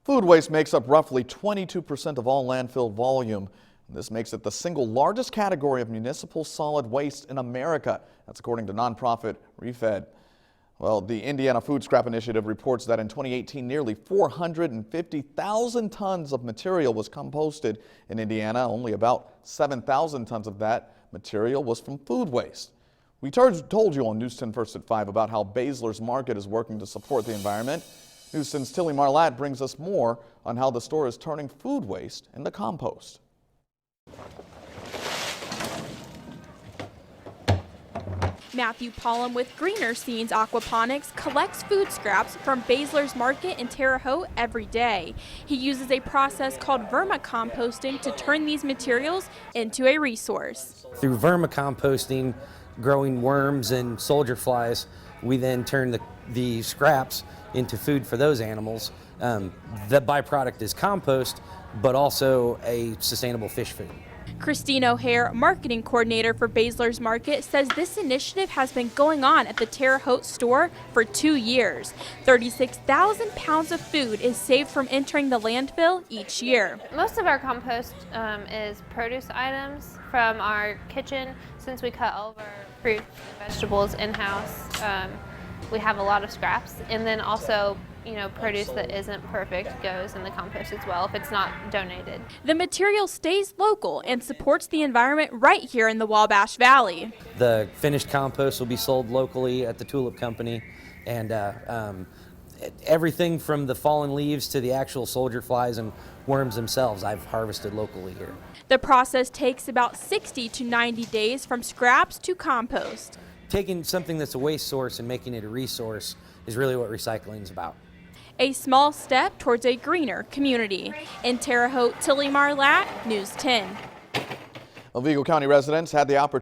Food waste makes up roughly 22% of all landfill volume. This makes it the single largest category of municipal solid waste in America. That's according to nonprofit ReFed. Well, the Indiana Food Scrap Initiative reports that in 2018, nearly 450,000 tons of material was composted in Indiana. Only about 7,000 tons of that material was from food waste. We told you on News 10 First at 5 about how Baesler's Market is working to support the environment. News 10's Tilly Marlatt brings us more on how the store is turning food waste into compost. Matthew Pollum with Greener Scenes Aquaponics collects food scraps from Baesler's Market in Terre Haute every day. He uses a process called vermicomposting to turn these materials into a resource. Through vermicomposting, growing worms and soldier flies, we then turn the scraps into food for those animals. The byproduct is compost, but also a sustainable fish food. Christine O'Hare, marketing coordinator for Baesler's Market, says this initiative has been going on at the Terre Haute store for 2 years. 36,000 pounds of food is saved from entering the landfill each year. Most of our compost is produce items from our kitchen. Since we cut all of our fruit and vegetables in-house, we have a lot of scraps, and then also produce that isn't perfect goes in the compost as well if it's not donated. The material stays local and supports the environment right here in the Wabash Valley. The finished compost will be sold locally at the Tulip Company, and everything from the fallen leaves to the actual soldier flies and worms themselves I've harvested locally here. The process takes about 60 to 90 days from scraps to compost. Taking something that's a waste source and making it a resource is really what recycling is about. A small step towards a greener community. In Terre Haute, Tilly Marlatt, News 10. Vigo County residents had the opportunity